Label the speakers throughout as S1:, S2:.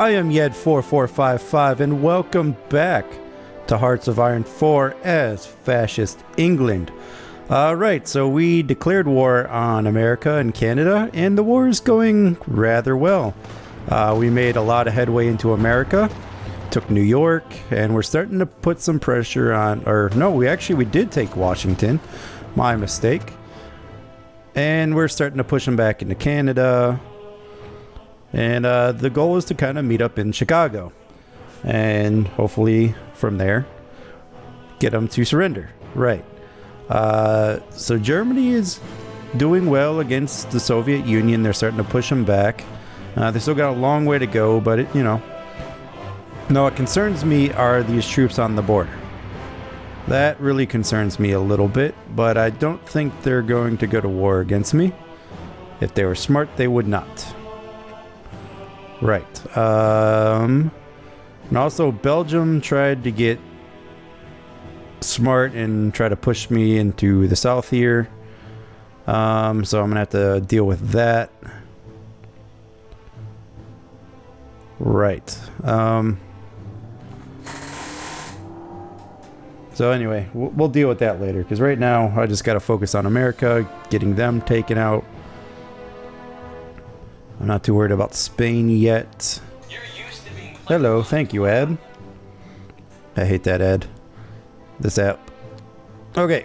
S1: I am Yed4455 and welcome back to Hearts of Iron 4 as Fascist England. Alright, so we declared war on America and Canada, and the war is going rather well. We made a lot of headway into America, took New York, and we're starting to put some pressure on, we did take Washington, my mistake. And we're starting to push them back into Canada. And the goal is to kind of meet up in Chicago. And hopefully from there, get them to surrender. Right. So Germany is doing well against the Soviet Union. They're starting to push them back. They still got a long way to go, but what concerns me are these troops on the border. That really concerns me a little bit, but I don't think they're going to go to war against me. If they were smart, they would not. Right. And also, Belgium tried to get smart and try to push me into the south here. So I'm going to have to deal with that. Right. So anyway, we'll deal with that later, because right now I just got to focus on America, getting them taken out. I'm not too worried about Spain yet. Hello, thank you, Ed. I hate that ad. This app. Okay.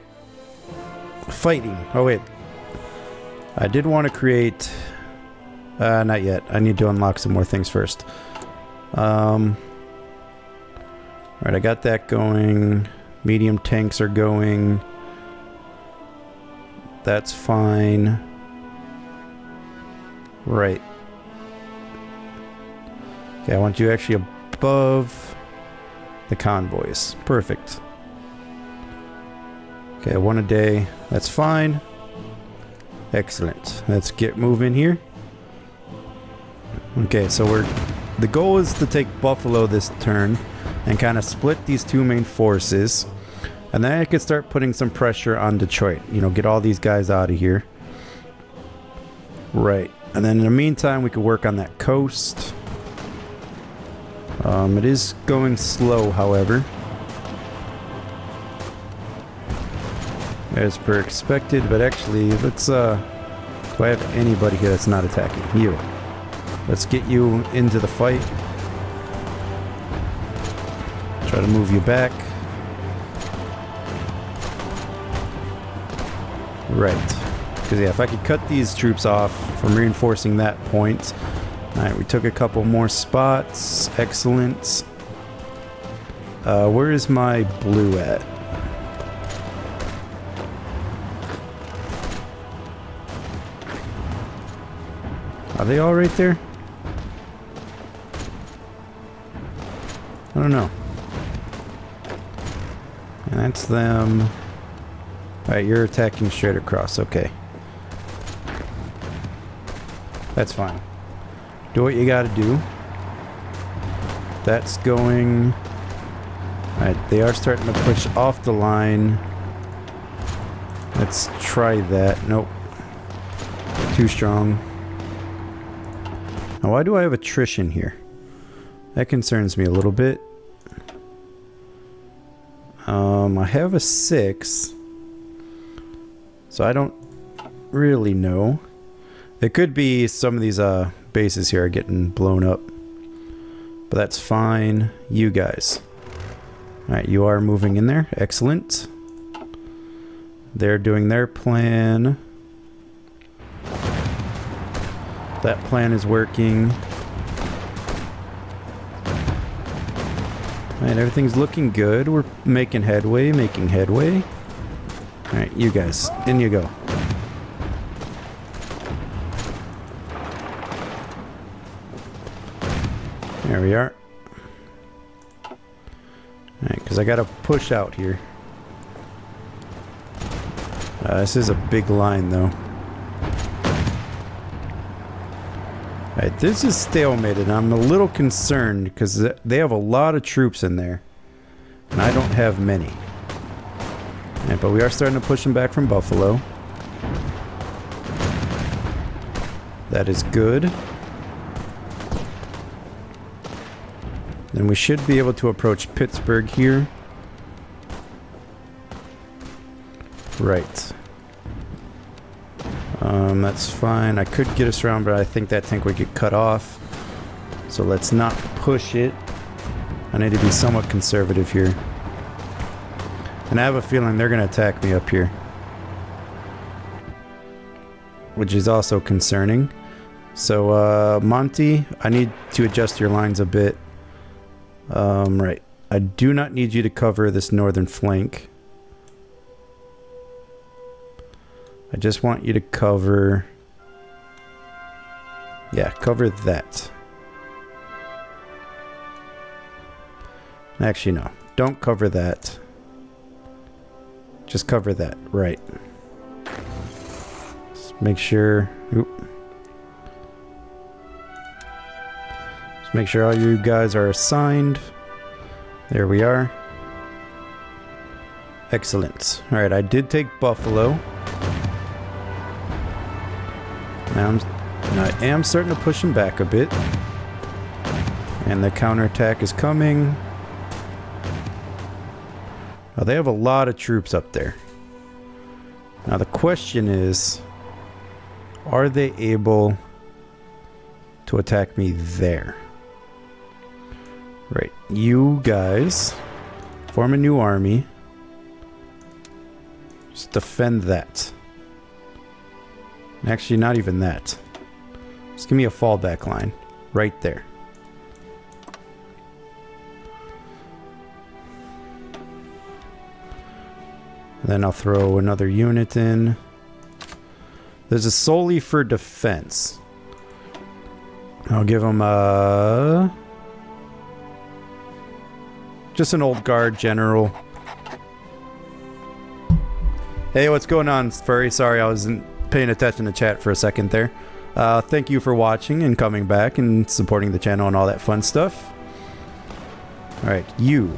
S1: Fighting. Oh, wait. I did want to create... not yet. I need to unlock some more things first. Alright, I got that going. Medium tanks are going. That's fine. Right. Okay, I want you actually above the convoys. Perfect. Okay, one a day. That's fine. Excellent. Let's get moving here. Okay, so the goal is to take Buffalo this turn and kind of split these two main forces. And then I could start putting some pressure on Detroit. Get all these guys out of here. Right. And then in the meantime, we could work on that coast. It is going slow, however. As per expected, but actually, let's, do I have anybody here that's not attacking? You. Let's get you into the fight. Try to move you back. Right. Because, yeah, if I could cut these troops off from reinforcing that point. Alright, we took a couple more spots. Excellent. Where is my blue at? Are they all right there? I don't know. And that's them. Alright, you're attacking straight across. Okay. That's fine. Do what you gotta do. That's going... Alright, they are starting to push off the line. Let's try that. Nope. Too strong. Now, why do I have attrition here? That concerns me a little bit. I have a 6. So I don't really know. It could be some of these bases here are getting blown up. But that's fine. You guys. Alright, you are moving in there. Excellent. They're doing their plan. That plan is working. Alright, everything's looking good. We're making headway, Alright, you guys. In you go. There we are. Alright, because I gotta push out here. This is a big line, though. Alright, this is stalemated. I'm a little concerned because they have a lot of troops in there. And I don't have many. Alright, but we are starting to push them back from Buffalo. That is good. Then we should be able to approach Pittsburgh here. Right. That's fine. I could get us around, but I think that tank would get cut off. So let's not push it. I need to be somewhat conservative here. And I have a feeling they're going to attack me up here, which is also concerning. So, Monty, I need to adjust your lines a bit. Right. I do not need you to cover this northern flank. I just want you to cover... Yeah, cover that. Actually, no. Don't cover that. Just cover that. Right. Just make sure... Oop. Just make sure all you guys are assigned. There we are. Excellent. Alright, I did take Buffalo. Now I am starting to push him back a bit. And the counterattack is coming. Oh, they have a lot of troops up there. Now the question is, are they able to attack me there? Right, you guys form a new army. Just defend that. Actually, not even that. Just give me a fallback line right there. Then I'll throw another unit in. There's a solely for defense. I'll give them just an old guard general. Hey, what's going on, Furry? Sorry, I wasn't paying attention to chat for a second there. Thank you for watching and coming back and supporting the channel and all that fun stuff. Alright, you.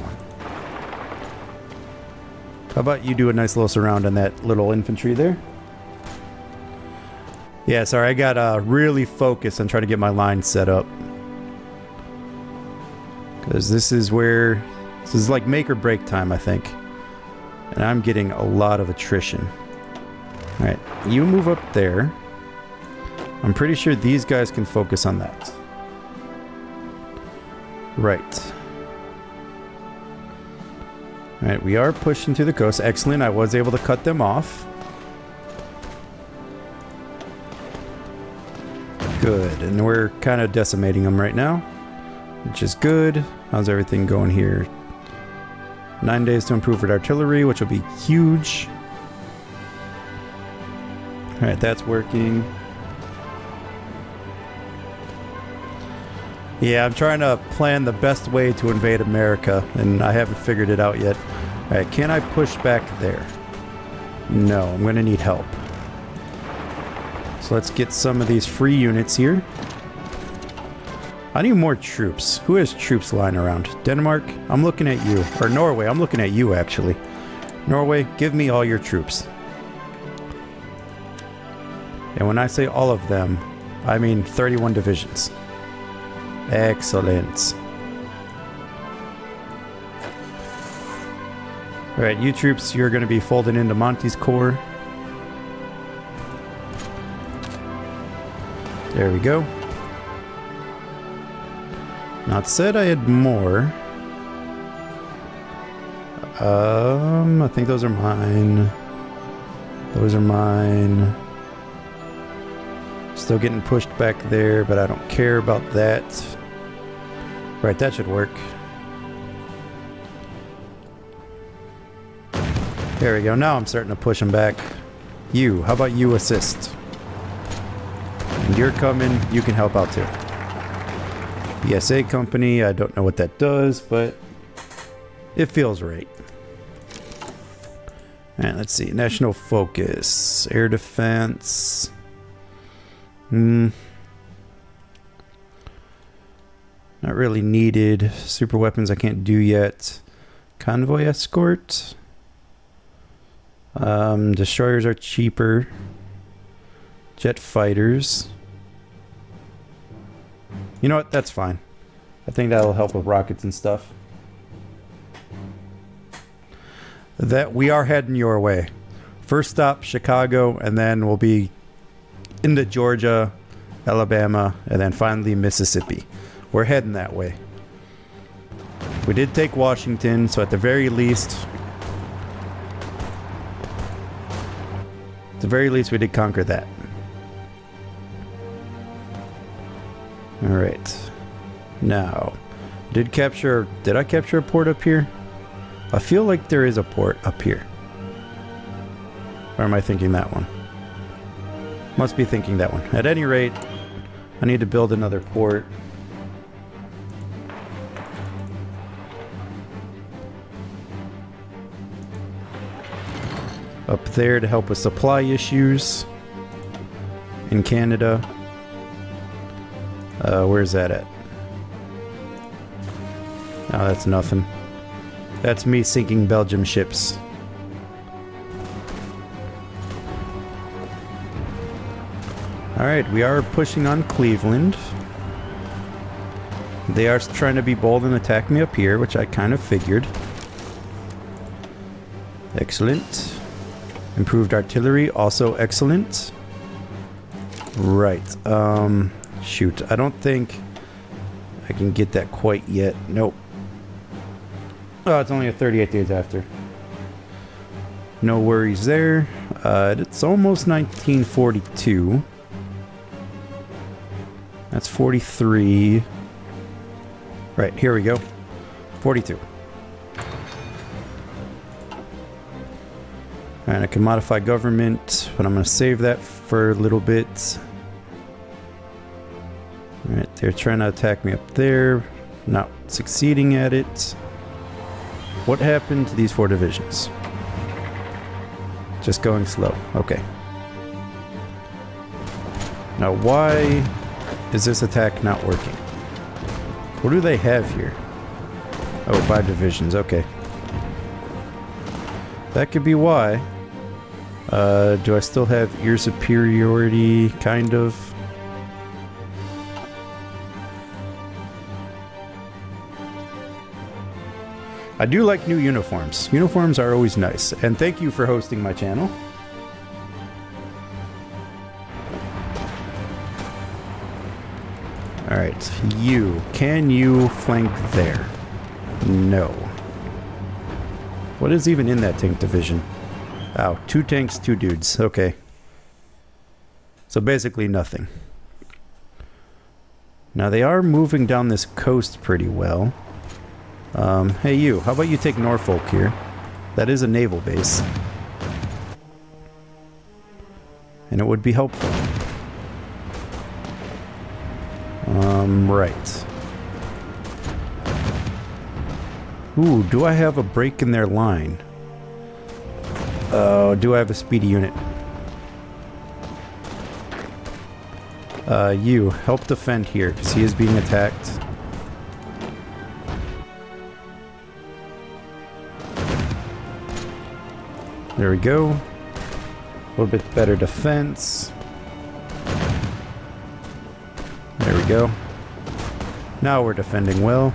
S1: How about you do a nice little surround on that little infantry there? Yeah, sorry, I got really focused on trying to get my line set up. Because this is where... This is like make or break time, I think. And I'm getting a lot of attrition. Alright, you move up there. I'm pretty sure these guys can focus on that. Right. Alright, we are pushing to the coast. Excellent, I was able to cut them off. Good, and we're kind of decimating them right now, which is good. How's everything going here? 9 days to improve with artillery, which will be huge. Alright, that's working. Yeah, I'm trying to plan the best way to invade America, and I haven't figured it out yet. Alright, can I push back there? No, I'm going to need help. So let's get some of these free units here. I need more troops. Who has troops lying around? Denmark? I'm looking at you. Or Norway, I'm looking at you, actually. Norway, give me all your troops. And when I say all of them, I mean 31 divisions. Excellent. Alright, you troops, you're going to be folded into Monty's corps. There we go. Not said I had more. I think those are mine. Those are mine. Still getting pushed back there, but I don't care about that. Right, that should work. There we go. Now I'm starting to push them back. You, how about you assist? And you're coming, you can help out too. BSA company, I don't know what that does, but it feels right. Alright, let's see. National focus. Air defense. Not really needed. Super weapons I can't do yet. Convoy escort. Destroyers are cheaper. Jet fighters. You know what? That's fine. I think that'll help with rockets and stuff. That we are heading your way. First stop, Chicago, and then we'll be into Georgia, Alabama, and then finally Mississippi. We're heading that way. We did take Washington, so at the very least, we did conquer that. Alright. Now, did I capture a port up here? I feel like there is a port up here. Or am I thinking that one? Must be thinking that one. At any rate, I need to build another port. Up there to help with supply issues in Canada. Where's that at? Oh, that's nothing. That's me sinking Belgium ships. Alright, we are pushing on Cleveland. They are trying to be bold and attack me up here, which I kind of figured. Excellent. Improved artillery, also excellent. Right, shoot, I don't think I can get that quite yet. Nope. Oh, it's only a 38 days after. No worries there. It's almost 1942. That's 43. Right, here we go. 42. And I can modify government, but I'm going to save that for a little bit. Alright, they're trying to attack me up there. Not succeeding at it. What happened to these 4 divisions? Just going slow. Okay. Now why is this attack not working? What do they have here? Oh, 5 divisions. Okay. That could be why. Do I still have air superiority? Kind of. I do like new uniforms. Uniforms are always nice. And thank you for hosting my channel. Alright, can you flank there? No. What is even in that tank division? Oh, 2 tanks, 2 dudes. Okay. So basically nothing. Now they are moving down this coast pretty well. Hey you, how about you take Norfolk here? That is a naval base. And it would be helpful. Right. Ooh, do I have a break in their line? Oh, do I have a speedy unit? You, help defend here, because he is being attacked. There we go. A little bit better defense. There we go. Now we're defending well.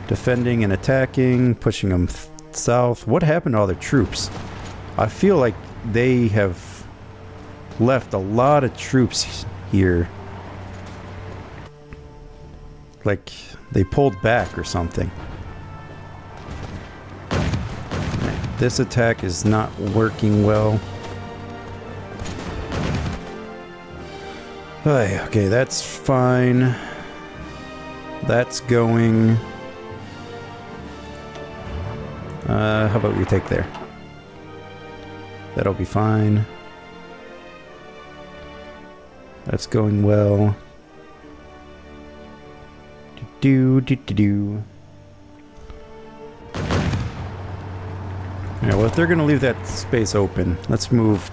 S1: Defending and attacking, pushing them south. What happened to all their troops? I feel like they have left a lot of troops here. Like they pulled back or something. This attack is not working well. Okay, that's fine. That's going. How about we take there? That'll be fine. That's going well. Do. Yeah, well, if they're gonna leave that space open, let's move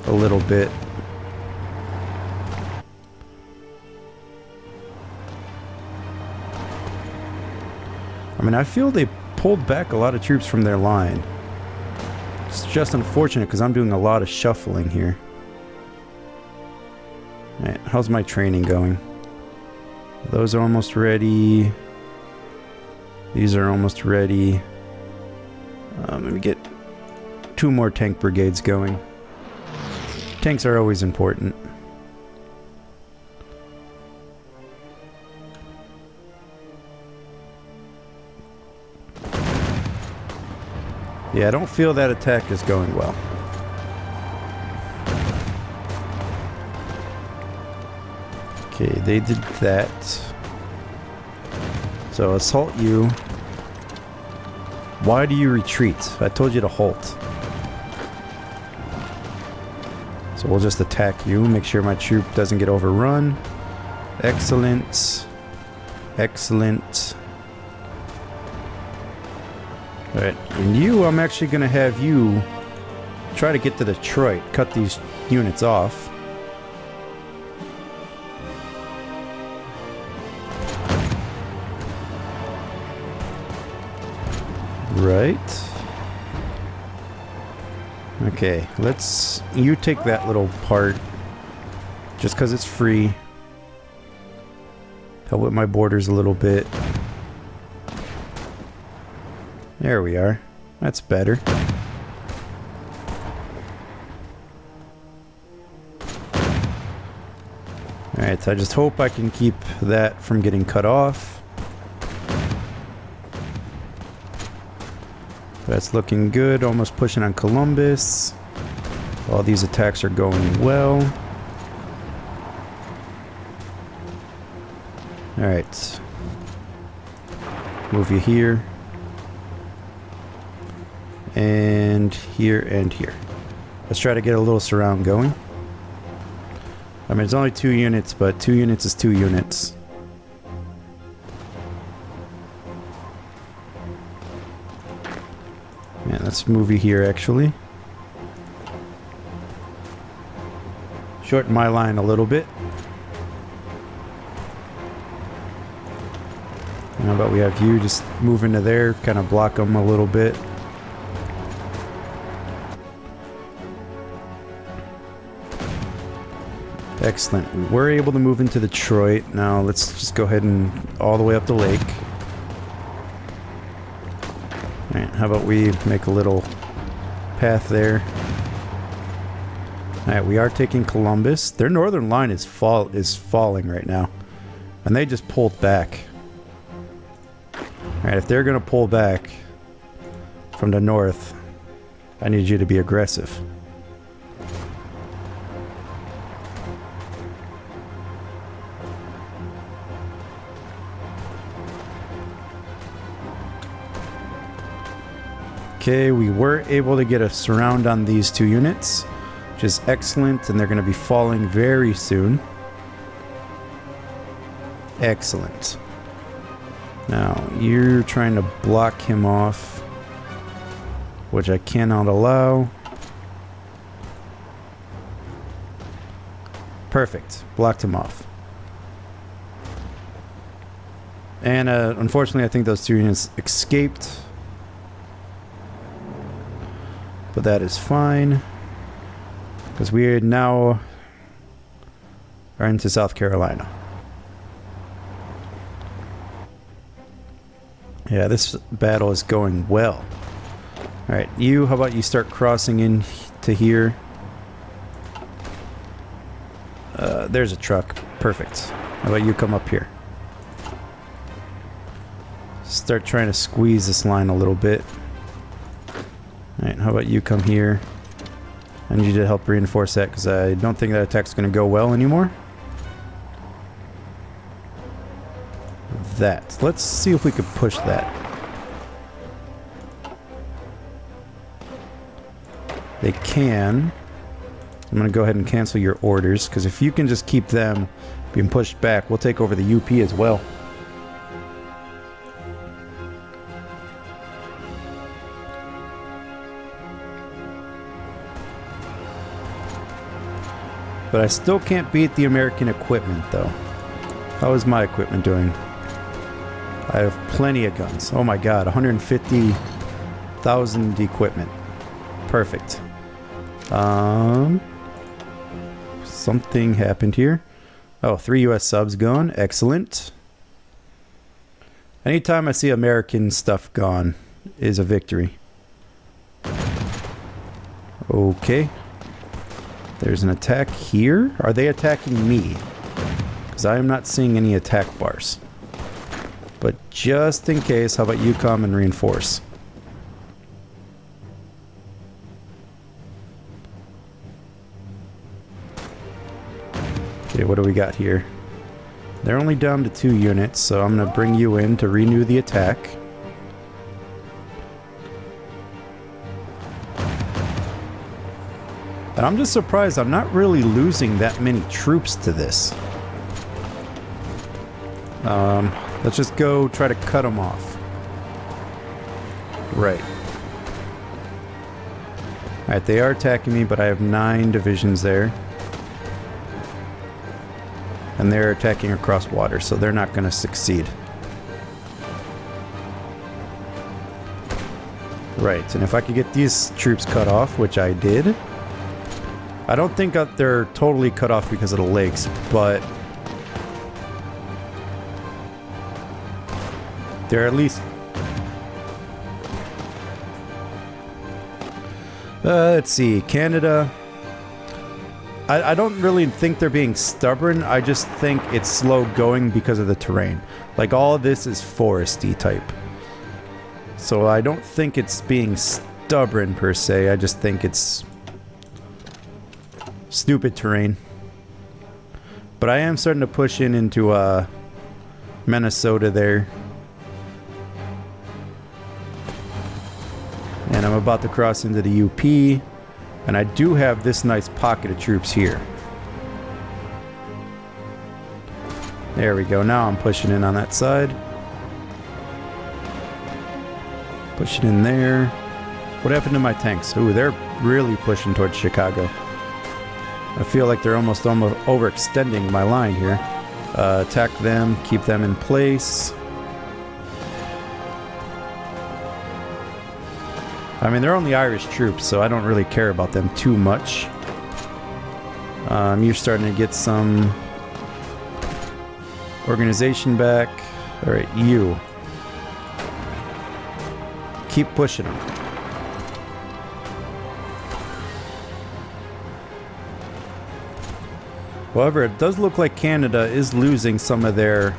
S1: a little bit. I mean, I feel they pulled back a lot of troops from their line. It's just unfortunate because I'm doing a lot of shuffling here. Alright, how's my training going? Those are almost ready. These are almost ready. Let me get 2 more tank brigades going. Tanks are always important. Yeah, I don't feel that attack is going well. Okay, they did that. So assault you. Why do you retreat? I told you to halt. So we'll just attack you. Make sure my troop doesn't get overrun. Excellent. Excellent. Alright, and you, I'm actually going to have you try to get to Detroit. Cut these units off. Right. Okay, let's... You take that little part. Just because it's free. Help with my borders a little bit. There we are. That's better. Alright, so I just hope I can keep that from getting cut off. That's looking good. Almost pushing on Columbus. All these attacks are going well. Alright. Move you here. And here and here. Let's try to get a little surround going. I mean, it's only 2 units, but 2 units is 2 units. Yeah, let's move you here, actually. Shorten my line a little bit. How about we have you just move into there, kind of block them a little bit. Excellent. We were able to move into Detroit. Now let's just go ahead and all the way up the lake. Alright, how about we make a little path there. Alright, we are taking Columbus. Their northern line is falling right now. And they just pulled back. Alright, if they're going to pull back from the north, I need you to be aggressive. Okay, we were able to get a surround on these 2 units, which is excellent, and they're going to be falling very soon. Excellent. Now, you're trying to block him off, which I cannot allow. Perfect. Blocked him off. And unfortunately, I think those 2 units escaped. But that is fine. Because we now are into South Carolina. Yeah, this battle is going well. Alright, you, how about you start crossing in to here? There's a truck. Perfect. How about you come up here? Start trying to squeeze this line a little bit. Alright, how about you come here? I need you to help reinforce that because I don't think that attack's going to go well anymore. That. Let's see if we could push that. They can. I'm going to go ahead and cancel your orders because if you can just keep them being pushed back, we'll take over the UP as well. But I still can't beat the American equipment, though. How is my equipment doing? I have plenty of guns. Oh my god, 150,000 equipment. Perfect. Something happened here. Oh, 3 US subs gone. Excellent. Anytime I see American stuff gone is a victory. Okay. There's an attack here. Are they attacking me? Because I am not seeing any attack bars. But just in case, how about you come and reinforce? Okay, what do we got here? They're only down to 2 units, so I'm going to bring you in to renew the attack. And I'm just surprised I'm not really losing that many troops to this. Let's just go try to cut them off. Right. Alright, they are attacking me, but I have 9 divisions there. And they're attacking across water, so they're not going to succeed. Right, and if I could get these troops cut off, which I did. I don't think that they're totally cut off because of the lakes, but they're at least... let's see, Canada... I don't really think they're being stubborn, I just think it's slow going because of the terrain. Like, all of this is foresty type. So I don't think it's being stubborn per se, I just think it's stupid terrain. But I am starting to push into Minnesota there. And I'm about to cross into the UP. And I do have this nice pocket of troops here. There we go. Now I'm pushing in on that side. Pushing in there. What happened to my tanks? Ooh, they're really pushing towards Chicago. I feel like they're almost overextending my line here. Attack them, keep them in place. I mean, they're only Irish troops, so I don't really care about them too much. You're starting to get some organization back. Alright, you. Keep pushing them. However, it does look like Canada is losing some of their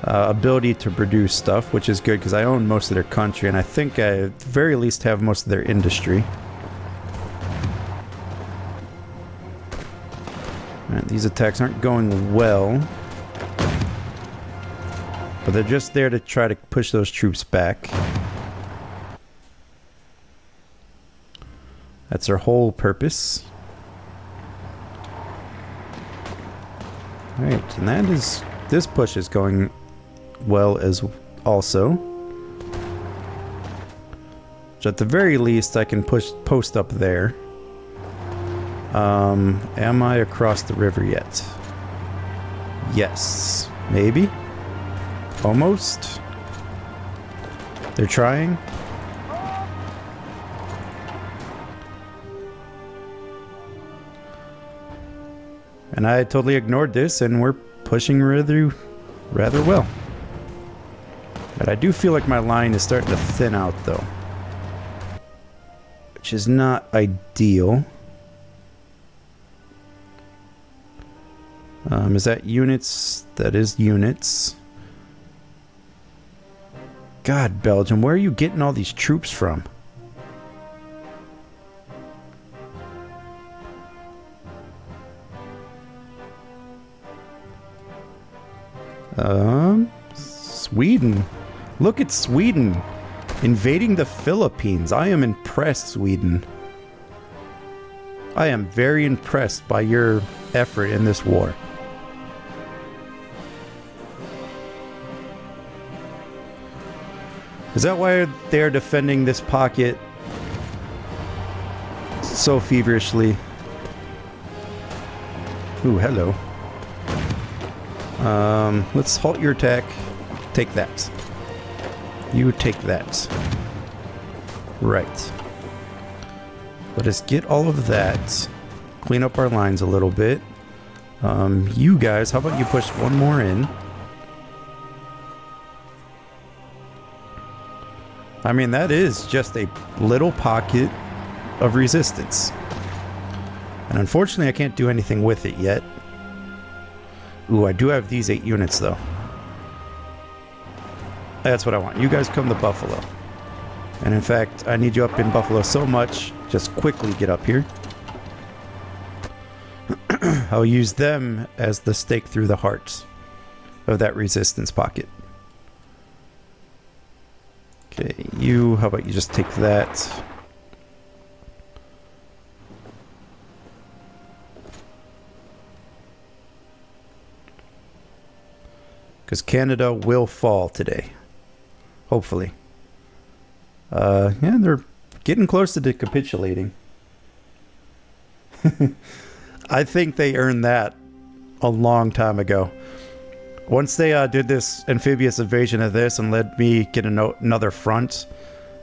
S1: ability to produce stuff, which is good because I own most of their country, and I think I at the very least have most of their industry. Alright, these attacks aren't going well, but they're just there to try to push those troops back. That's their whole purpose. Alright, and that is... this push is going well as also. So at the very least I can post up there. Am I across the river yet? Yes. Maybe? Almost? They're trying? And I totally ignored this, and we're pushing rather well. But I do feel like my line is starting to thin out, though. Which is not ideal. Is that units? That is units. God, Belgium, where are you getting all these troops from? Sweden. Look at Sweden invading the Philippines. I am impressed, Sweden. I am very impressed by your effort in this war. Is that why they're defending this pocket so feverishly? Ooh, hello. Let's halt your attack. Take that. You take that. Right. Let us get all of that. Clean up our lines a little bit. You guys, how about you push one more in? I mean, that is just a little pocket of resistance. And unfortunately, I can't do anything with it yet. Ooh, I do have these 8 units, though. That's what I want. You guys come to Buffalo. And in fact, I need you up in Buffalo so much, just quickly get up here. I'll use them as the stake through the heart of that resistance pocket. Okay, you, how about you just take that? Because Canada will fall today. Hopefully. Yeah, they're getting close to capitulating. I think they earned that a long time ago. Once they did this amphibious invasion of this and let me get another front,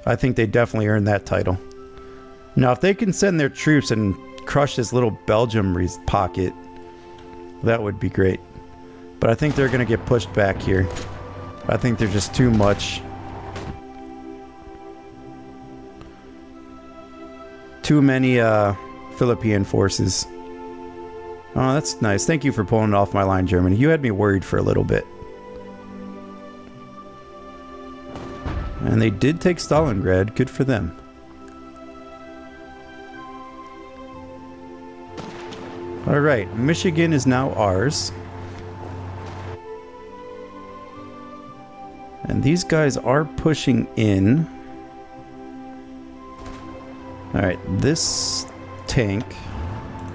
S1: I think they definitely earned that title. Now, if they can send their troops and crush this little Belgium pocket, that would be great. But I think they're going to get pushed back here. I think they're just too much. Too many Philippine forces. Oh, that's nice. Thank you for pulling off my line, Germany. You had me worried for a little bit. And they did take Stalingrad. Good for them. Alright, Michigan is now ours. And these guys are pushing in. Alright, this tank,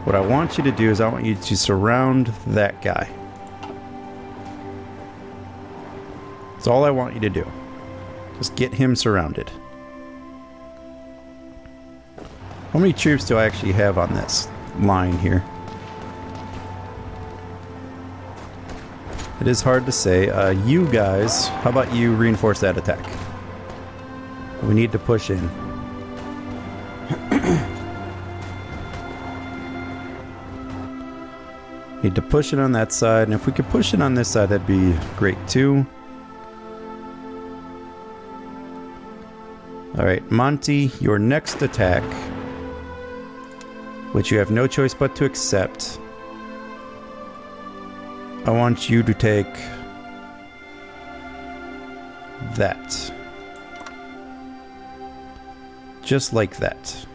S1: what I want you to do is I want you to surround that guy. That's all I want you to do. Just get him surrounded. How many troops do I actually have on this line here? It is hard to say. You guys, how about you reinforce that attack? We need to push in. Need to push it on that side, and if we could push it on this side, that'd be great too. Alright, Monty, your next attack, which you have no choice but to accept. I want you to take that. Just like that.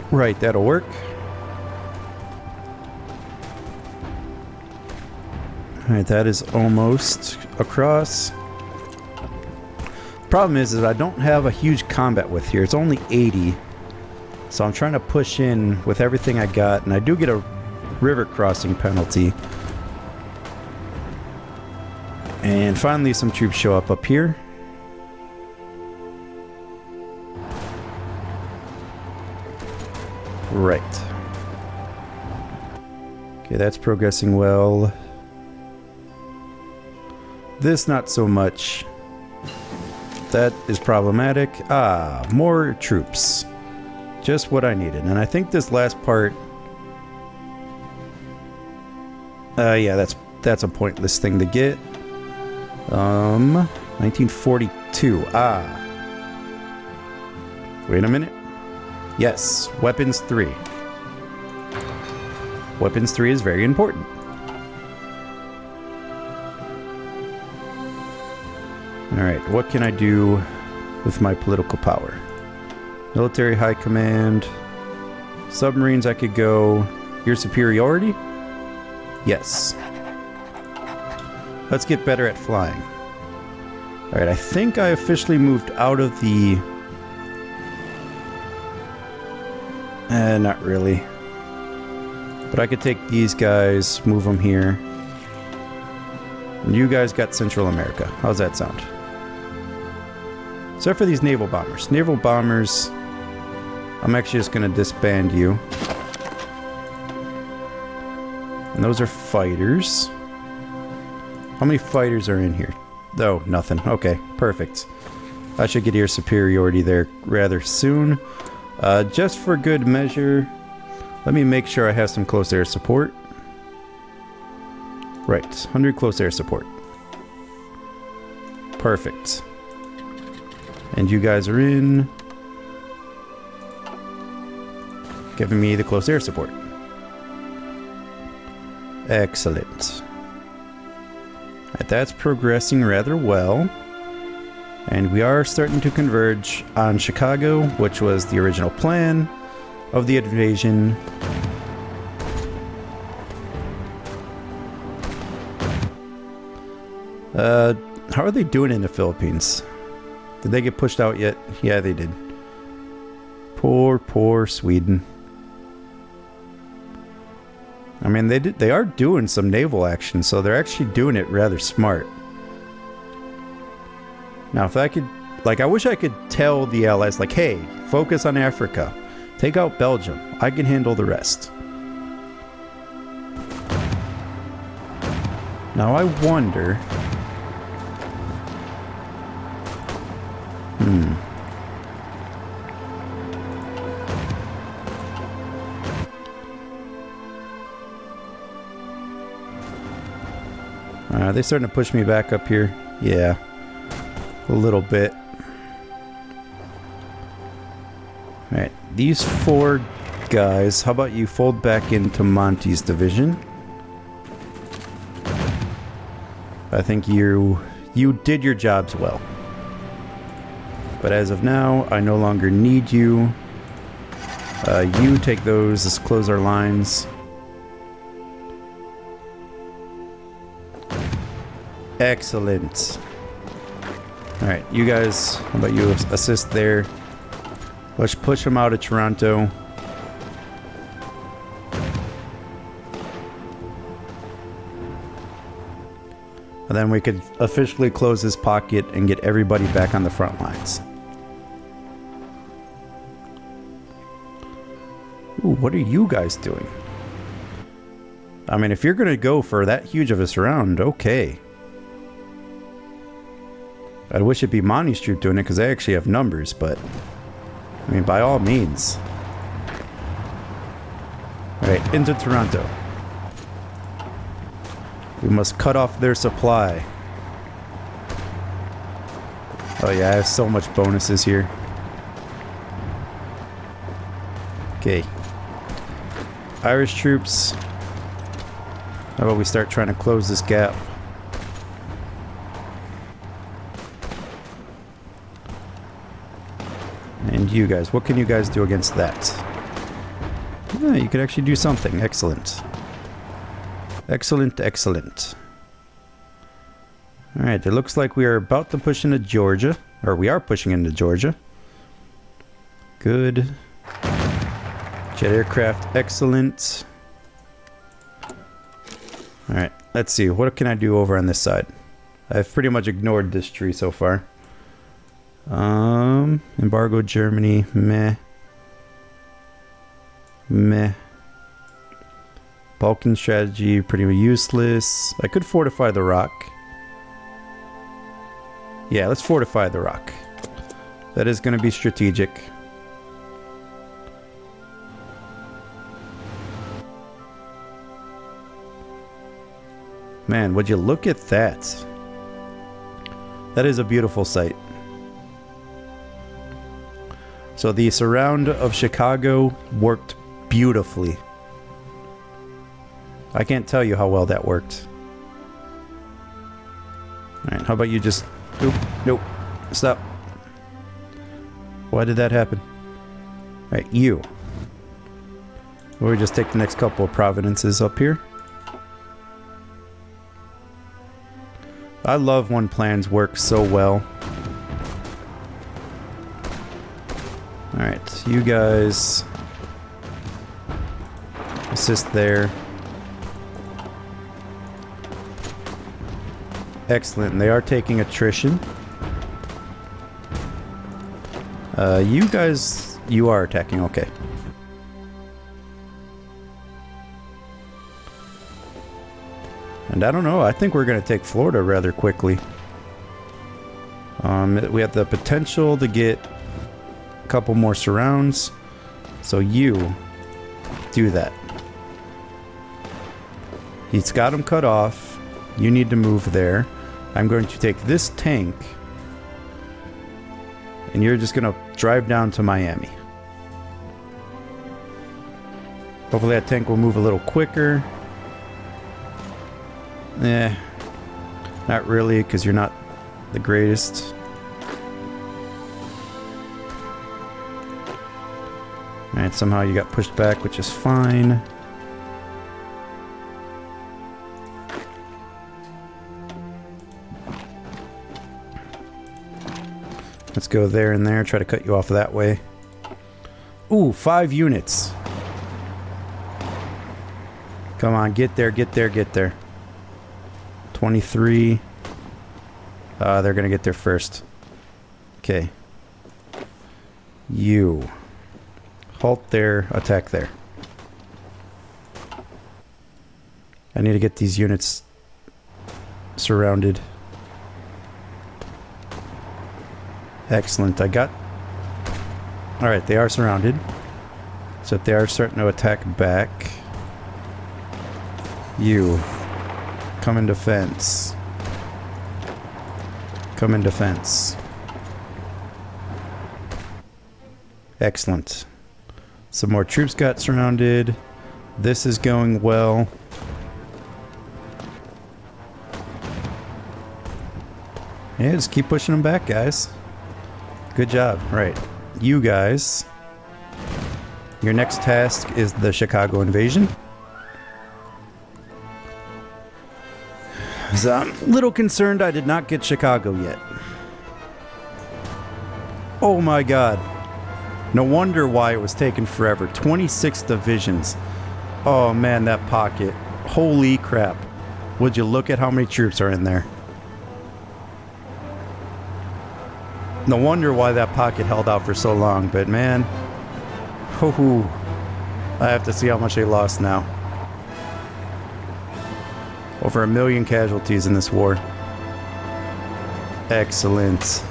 S1: Right, that'll work. Alright, that is almost across. Problem is that I don't have a huge combat width here. It's only 80. So I'm trying to push in with everything I got, and I do get a river crossing penalty. And finally some troops show up here. Right. Okay, that's progressing well. This not so much. That is problematic. Ah, more troops. Just what I needed. And I think this last part... yeah, that's a pointless thing to get. 1942. Ah. Wait a minute. Yes, Weapons 3. Weapons 3 is very important. Alright, what can I do with my political power? Military High Command. Submarines, I could go... Your superiority? Yes. Let's get better at flying. Alright, I think I officially moved out of the... not really. But I could take these guys, move them here. And you guys got Central America. How's that sound? Except for these naval bombers. Naval bombers, I'm actually just going to disband you. And those are fighters. How many fighters are in here? Oh, nothing. Okay, perfect. I should get air superiority there rather soon. Just for good measure, let me make sure I have some close air support. Right, 100 close air support. Perfect. And you guys are in. Giving me the close air support. Excellent. Right, that's progressing rather well. And we are starting to converge on Chicago, which was the original plan of the invasion. How are they doing in the Philippines? Did they get pushed out yet? Yeah, they did. Poor, poor Sweden. I mean, they are doing some naval action, so they're actually doing it rather smart. Now, if I could, like, I wish I could tell the Allies, like, hey, focus on Africa. Take out Belgium. I can handle the rest. Now, I wonder... Are they starting to push me back up here? Yeah. A little bit. Alright, these 4 guys, how about you fold back into Monty's division? I think you did your jobs well. But as of now, I no longer need you. You take those, let's close our lines. Excellent. Alright, you guys, how about you assist there? Let's push them out of Toronto. And then we could officially close this pocket and get everybody back on the front lines. Ooh, what are you guys doing? I mean, if you're going to go for that huge of a surround, okay. I wish it'd be Monty's troop doing it because they actually have numbers, but... I mean, by all means. Alright, into Toronto. We must cut off their supply. Oh yeah, I have so much bonuses here. Okay. Irish troops. How about we start trying to close this gap? And you guys, what can you guys do against that? Yeah, you could actually do something. Excellent. Excellent, excellent. Alright, it looks like we are about to push into Georgia. Or we are pushing into Georgia. Good. Jet aircraft, excellent. Alright, let's see. What can I do over on this side? I've pretty much ignored this tree so far. Embargo Germany, meh. Meh. Balkan strategy, pretty useless. I could fortify the rock. Yeah, let's fortify the rock. That is going to be strategic. Man, would you look at that? That is a beautiful sight. So the surround of Chicago worked beautifully. I can't tell you how well that worked. Alright, how about you just... Nope, nope. Stop. Why did that happen? Alright, you. We'll just take the next couple of providences up here. I love when plans work so well. Alright, you guys assist there. Excellent, and they are taking attrition. You guys, you are attacking, okay. And I don't know, I think we're going to take Florida rather quickly. We have the potential to get a couple more surrounds. So you do that. He's got him cut off. You need to move there. I'm going to take this tank, and you're just going to drive down to Miami. Hopefully that tank will move a little quicker. Not really, because you're not the greatest. Alright, somehow you got pushed back, which is fine. Let's go there and there, try to cut you off that way. Ooh, 5 units. Come on, get there, get there, get there. 23. They're gonna get there first. Okay. You. Halt there, attack there. I need to get these units surrounded. Excellent, I got... Alright, they are surrounded. So they are starting to attack back. You. Come in defense. Come in defense. Excellent. Some more troops got surrounded. This is going well. Yeah, just keep pushing them back, guys. Good job. Right. You guys. Your next task is the Chicago invasion. So I'm a little concerned I did not get Chicago yet. Oh my god. No wonder why it was taking forever. 26 divisions. Oh man, that pocket. Holy crap. Would you look at how many troops are in there? No wonder why that pocket held out for so long, but man. Hoo-hoo. I have to see how much they lost now. Over 1 million casualties in this war. Excellent.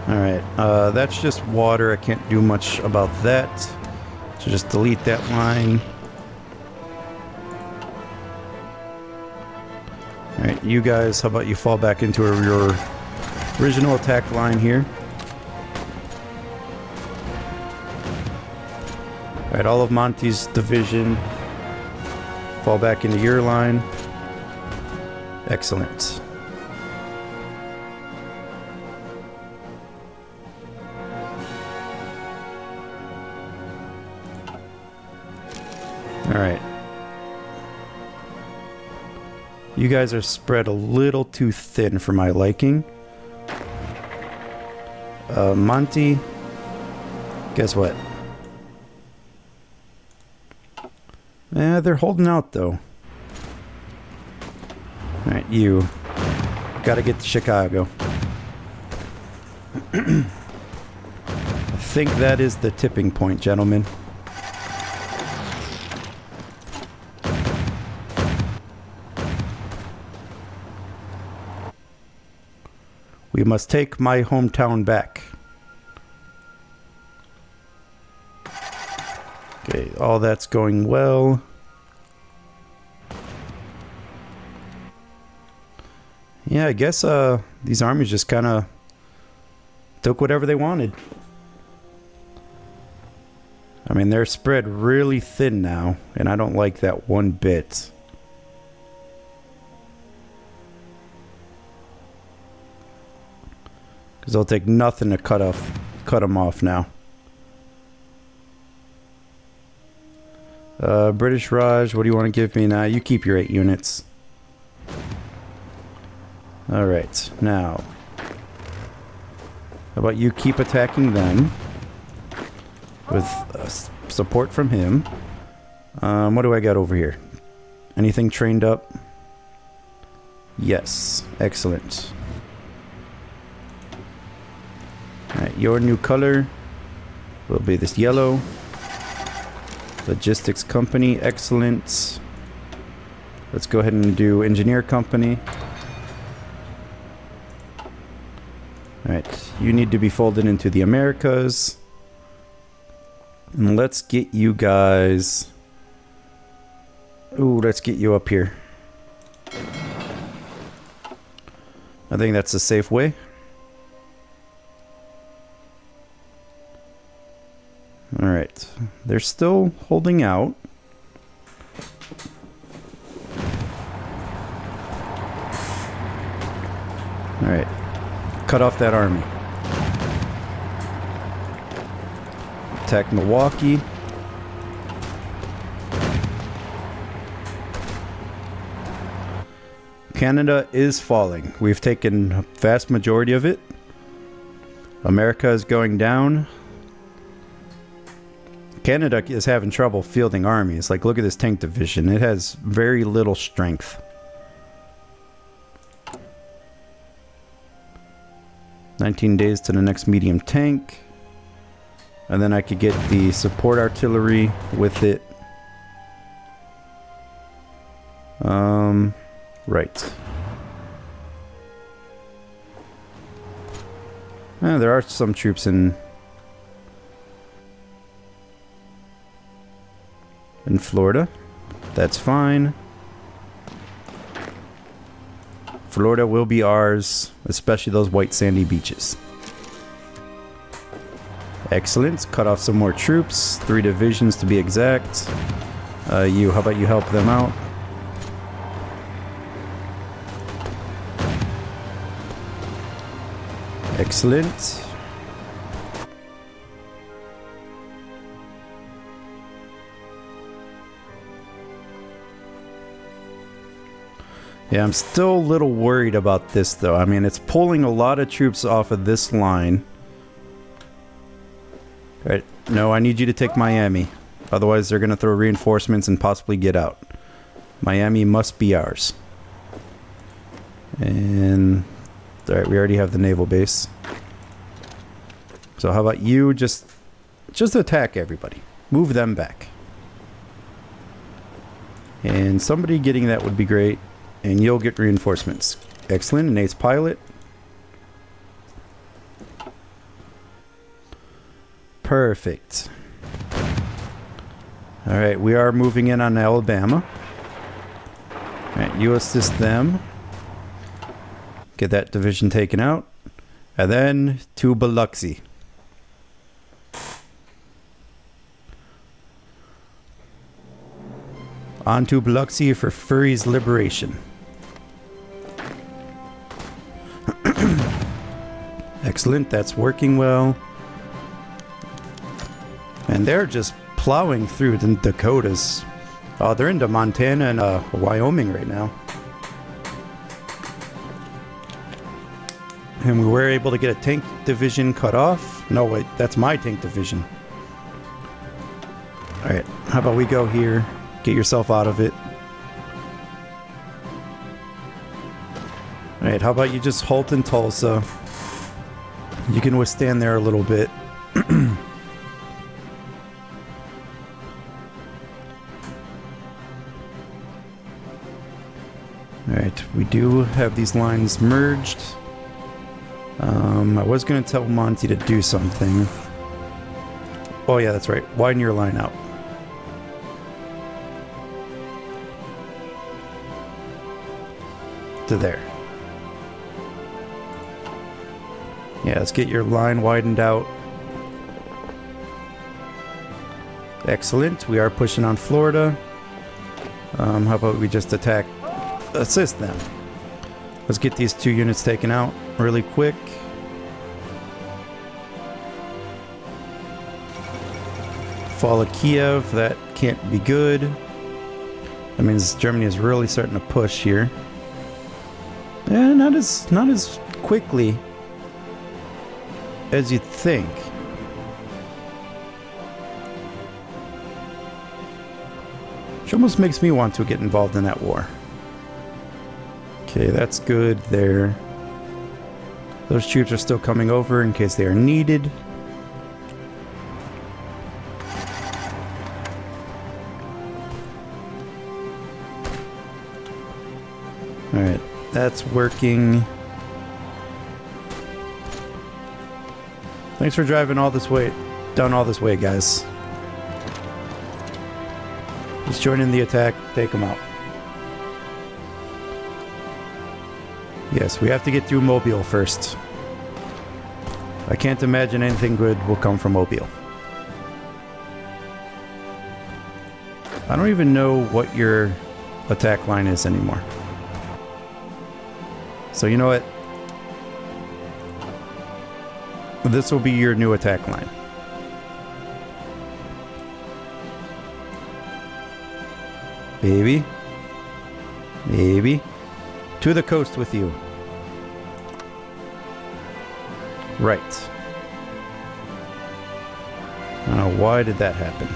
S1: Alright, that's just water. I can't do much about that. So just delete that line. Alright, you guys, how about you fall back into your original attack line here. Alright, all of Monty's division fall back into your line. Excellent. Alright. You guys are spread a little too thin for my liking. Monty, guess what? Yeah, they're holding out though. Alright, you. Gotta get to Chicago. I think that is the tipping point, gentlemen. We must take my hometown back. Okay, all that's going well. Yeah, I guess these armies just kind of took whatever they wanted. I mean, they're spread really thin now, and I don't like that one bit. Because they'll take nothing to cut them off now. British Raj, what do you want to give me now? You keep your 8 units. Alright, now. How about you keep attacking them? With support from him. What do I got over here? Anything trained up? Yes, excellent. Alright, your new color will be this yellow. Logistics company, excellent. Let's go ahead and do engineer company. Alright, you need to be folded into the Americas. And let's get you guys... Ooh, let's get you up here. I think that's a safe way. Alright, they're still holding out. Alright, cut off that army. Attack Milwaukee. Canada is falling. We've taken a vast majority of it. America is going down. Canada is having trouble fielding armies. Like, look at this tank division. It has very little strength. 19 days to the next medium tank. And then I could get the support artillery with it. Right. There are some troops in Florida. That's fine. Florida will be ours, especially those white sandy beaches. Excellent. Cut off some more troops. 3 divisions to be exact. How about you help them out? Excellent. Yeah, I'm still a little worried about this, though. I mean, it's pulling a lot of troops off of this line. Right. No, I need you to take Miami. Otherwise, they're going to throw reinforcements and possibly get out. Miami must be ours. And... Alright, we already have the naval base. So how about you just attack everybody. Move them back. And somebody getting that would be great. And you'll get reinforcements. Excellent. An ace pilot. Perfect. Alright, we are moving in on Alabama. Alright, you assist them. Get that division taken out. And then to Biloxi. On to Biloxi for Furry's liberation. Excellent, that's working well. And they're just plowing through the Dakotas. Oh, they're into Montana and Wyoming right now. And we were able to get a tank division cut off. No, wait, that's my tank division. Alright, how about we go here? Get yourself out of it. Alright, how about you just halt in Tulsa? You can withstand there a little bit. Alright, we do have these lines merged. I was going to tell Monty to do something. Oh yeah, that's right. Widen your line out. To there. Yeah, let's get your line widened out. Excellent. We are pushing on Florida. How about we just assist them. Let's get these 2 units taken out really quick. Fall of Kiev, that can't be good. That means Germany is really starting to push here. Yeah, not as quickly as you'd think. Which almost makes me want to get involved in that war. Okay, that's good there. Those troops are still coming over in case they are needed. Alright, that's working. Thanks for driving all this way, down all this way, guys. Just join in the attack, take them out. Yes, we have to get through Mobile first. I can't imagine anything good will come from Mobile. I don't even know what your attack line is anymore. So you know what? This will be your new attack line. Baby. Baby. To the coast with you. Right. Why did that happen?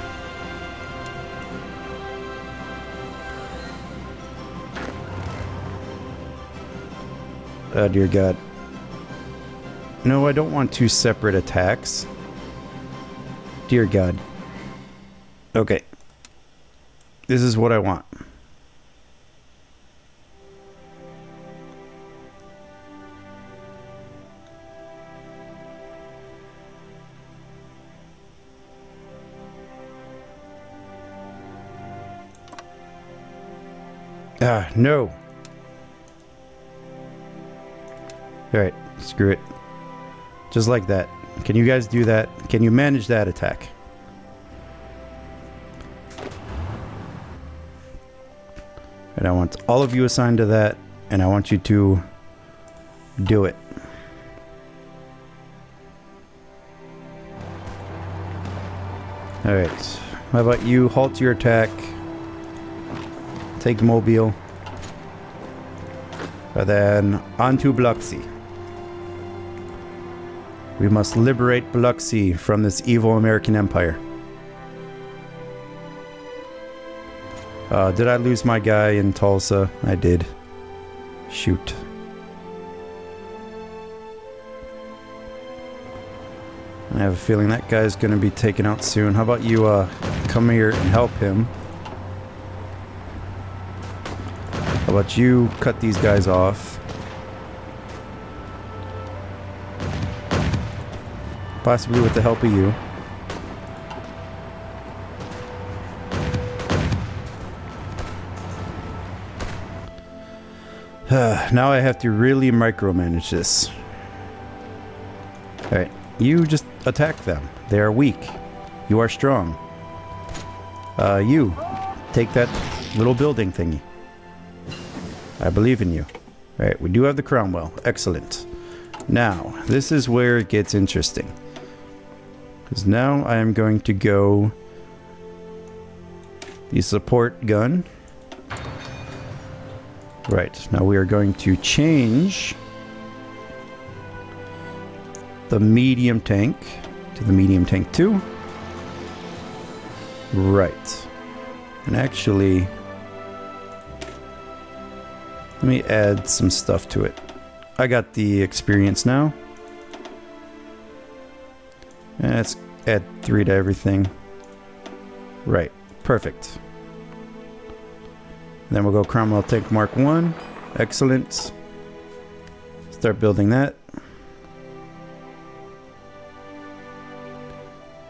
S1: Oh dear God. No, I don't want two separate attacks. Dear God. Okay. This is what I want. Ah, no. Alright, screw it. Just like that. Can you guys do that? Can you manage that attack? And I want all of you assigned to that, and I want you to do it. Alright. How about you halt your attack? Take Mobile. And then on to Biloxi. We must liberate Biloxi from this evil American Empire. Did I lose my guy in Tulsa? I did. Shoot. I have a feeling that guy's gonna be taken out soon. How about you come here and help him? How about you cut these guys off? Possibly with the help of you. Now I have to really micromanage this. Alright, you just attack them. They are weak. You are strong. You, take that little building thingy. I believe in you. Alright, we do have the Cromwell. Excellent. Now, this is where it gets interesting. Because now I am going to go the support gun. Right, now we are going to change the medium tank to the medium tank 2. Right. And actually, let me add some stuff to it. I got the experience now. Let's add 3 to everything. Right, perfect. Then we'll go Cromwell Tank Mark 1. Excellent. Start building that.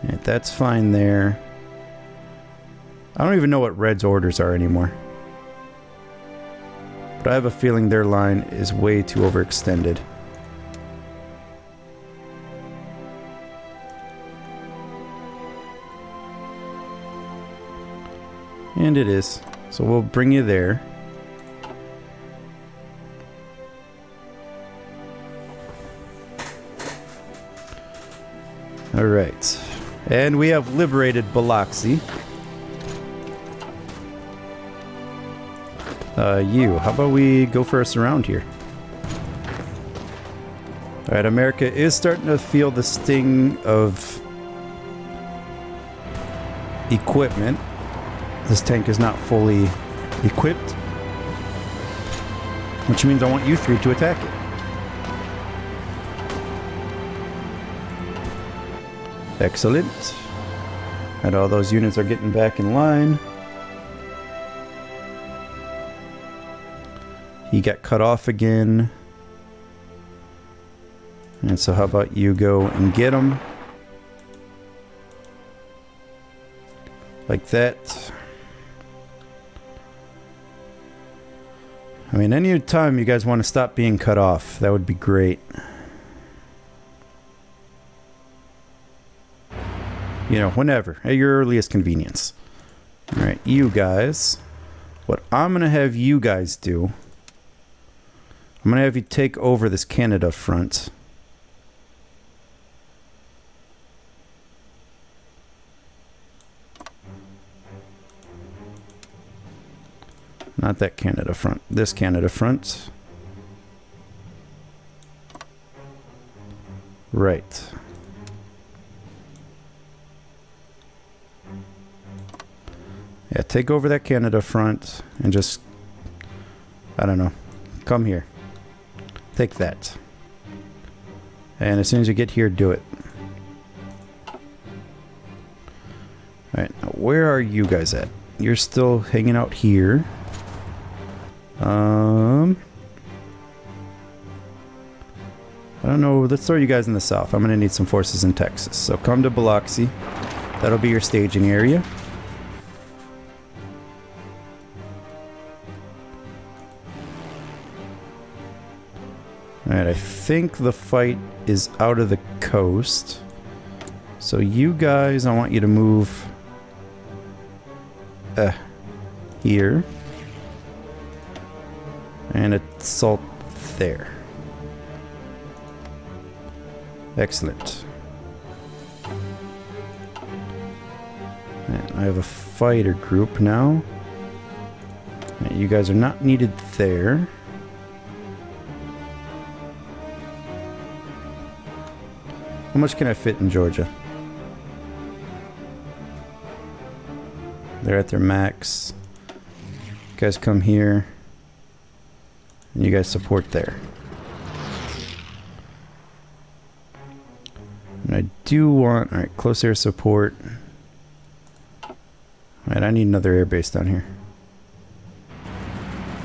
S1: And that's fine there. I don't even know what Red's orders are anymore. But I have a feeling their line is way too overextended. And it is. So we'll bring you there. Alright. And we have liberated Biloxi. How about we go for a surround here? Alright, America is starting to feel the sting of equipment. This tank is not fully equipped, which means I want you 3 to attack it. Excellent. And all those units are getting back in line. He got cut off again. And so how about you go and get him? Like that. I mean, any time you guys want to stop being cut off, that would be great. You know, whenever, at your earliest convenience. Alright, you guys. What I'm going to have you guys do, I'm going to have you take over this Canada front. Not that Canada front. This Canada front. Right. Yeah, take over that Canada front and just, I don't know, come here. Take that. And as soon as you get here, do it. Alright, now where are you guys at? You're still hanging out here. I don't know, let's throw you guys in the south. I'm gonna need some forces in Texas. So come to Biloxi. That'll be your staging area. Alright, I think the fight is out of the coast. So you guys, I want you to move here. And assault there. Excellent. And I have a fighter group now. And you guys are not needed there. How much can I fit in Georgia? They're at their max. You guys come here. And you guys support there. And I do want... Alright, close air support. Alright, I need another air base down here.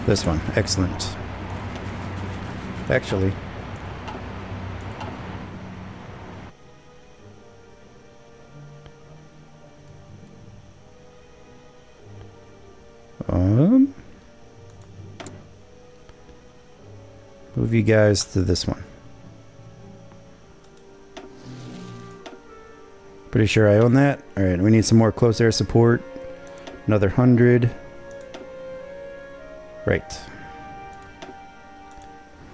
S1: This one. Excellent. Actually... move you guys to this one. Pretty sure I own that. Alright, we need some more close air support. Another 100. Right.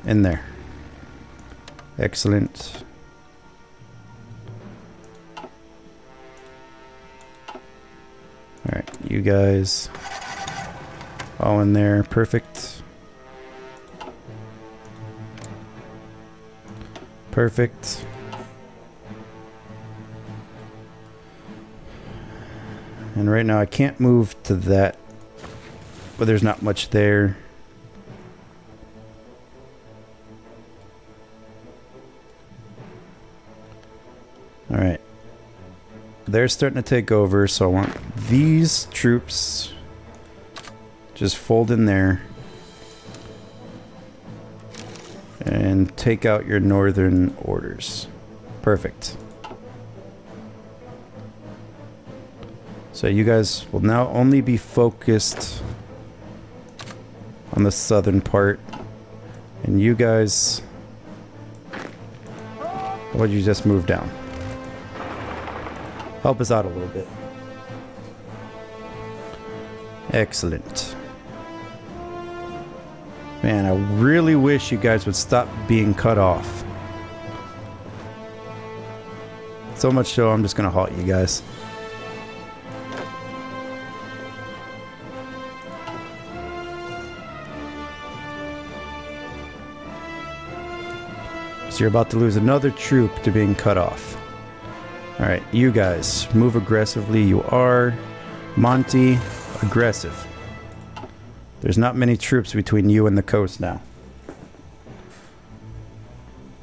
S1: In there. Excellent. Alright, you guys all in there. Perfect. Perfect. And right now I can't move to that, but there's not much there. Alright. They're starting to take over, so I want these troops just fold in there. And take out your northern orders. Perfect. So you guys will now only be focused on the southern part. And you guys... Why would you just move down? Help us out a little bit. Excellent. Man, I really wish you guys would stop being cut off. So much so, I'm just gonna halt you guys. So you're about to lose another troop to being cut off. Alright, you guys, move aggressively. You are Monty, aggressive. There's not many troops between you and the coast now.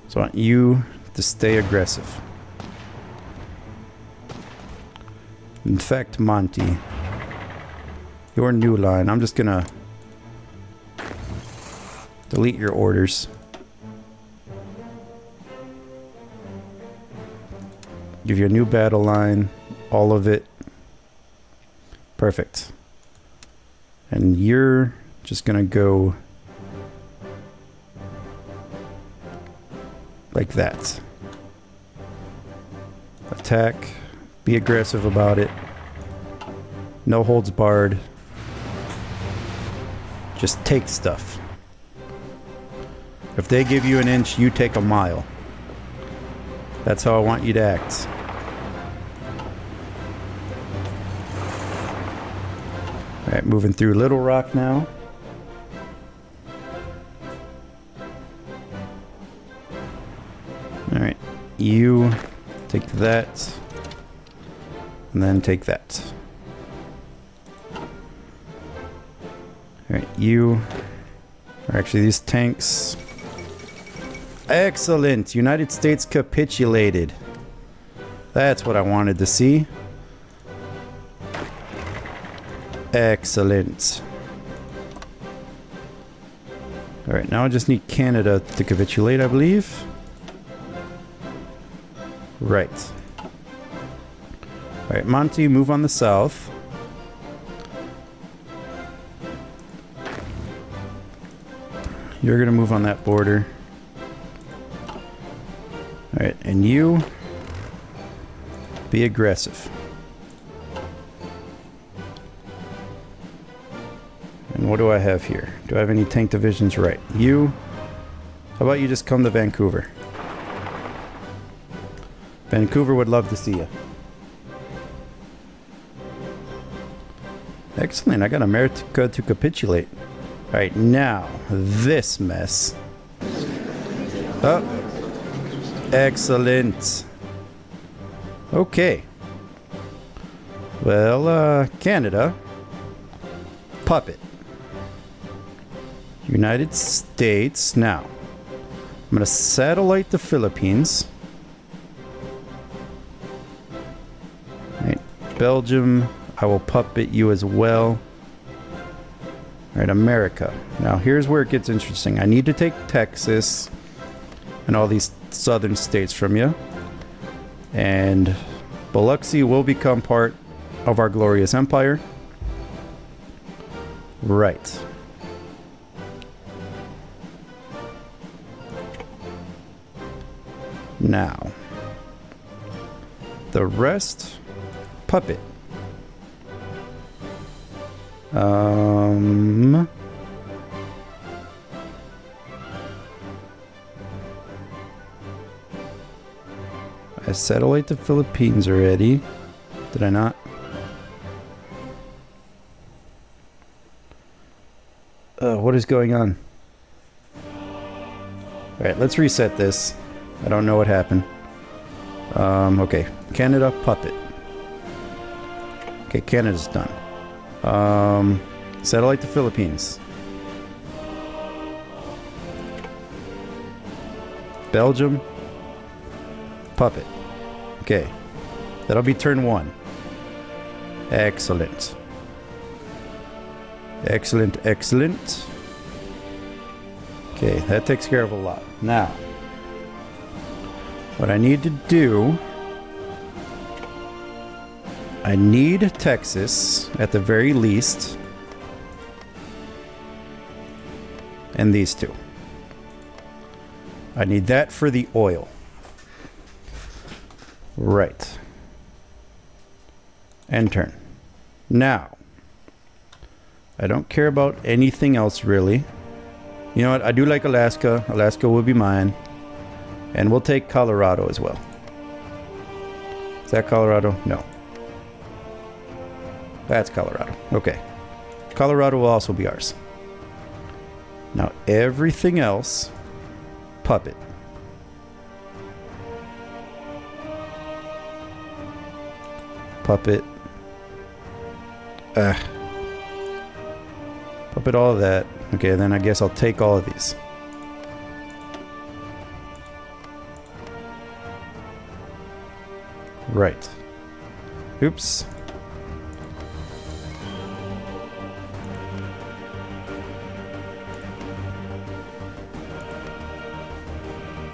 S1: So I want you to stay aggressive. In fact, Monty, your new line, I'm just gonna Delete your orders. Give you a new battle line. All of it. Perfect. And you're just gonna go like that. Attack. Be aggressive about it. No holds barred. Just take stuff. If they give you an inch, you take a mile. That's how I want you to act. Alright, moving through Little Rock now. Alright, you take that. And then take that. Alright, you... Or actually, these tanks... Excellent! United States capitulated. That's what I wanted to see. Excellent. Alright, now I just need Canada to capitulate, I believe. Right. Alright, Monty, move on the south. You're gonna move on that border. Alright, and you be aggressive. And what do I have here? Do I have any tank divisions? Right. You, how about you just come to Vancouver? Vancouver would love to see you. Excellent, I got America to capitulate. Alright, now, this mess. Oh. Excellent. Okay. Well, Canada. Puppet. United States. Now, I'm going to satellite the Philippines. Right. Belgium. I will puppet you as well. Alright, America. Now, here's where it gets interesting. I need to take Texas and all these southern states from you. And Biloxi will become part of our glorious empire. Right. Now, the rest, puppet. I satellite the Philippines already. Did I not? What is going on? Alright, let's reset this. I don't know what happened. Okay. Canada, puppet. Okay, Canada's done. Satellite the Philippines. Belgium, puppet. Okay. That'll be turn 1. Excellent. Excellent, excellent. Okay, that takes care of a lot. Now, what I need to do... I need Texas, at the very least. And these two. I need that for the oil. Right. End turn. Now, I don't care about anything else really. You know what? I do like Alaska. Alaska will be mine. And we'll take Colorado as well. Is that Colorado? No. That's Colorado. Okay. Colorado will also be ours. Now, everything else, puppet. Puppet. Puppet all of that. Okay, then I guess I'll take all of these. Right. Oops.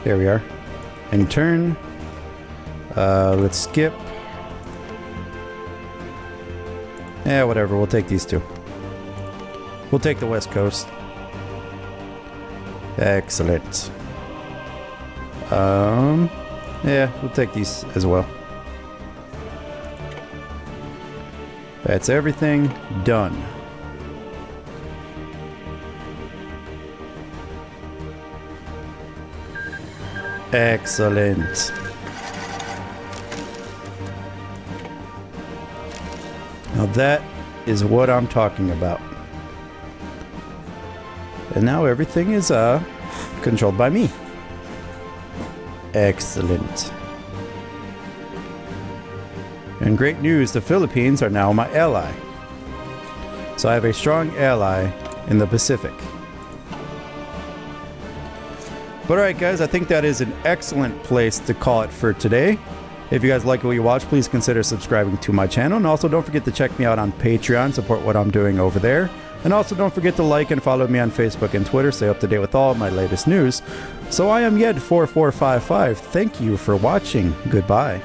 S1: There we are. And turn. Let's skip. Yeah, whatever. We'll take these two. We'll take the West Coast. Excellent. Yeah, we'll take these as well. That's everything done. Excellent. Now that is what I'm talking about. And now everything is controlled by me. Excellent. And great news, the Philippines are now my ally. So I have a strong ally in the Pacific. But alright guys, I think that is an excellent place to call it for today. If you guys like what you watch, please consider subscribing to my channel. And also don't forget to check me out on Patreon, support what I'm doing over there. And also don't forget to like and follow me on Facebook and Twitter, stay up to date with all my latest news. So I am Yed4455. Thank you for watching. Goodbye.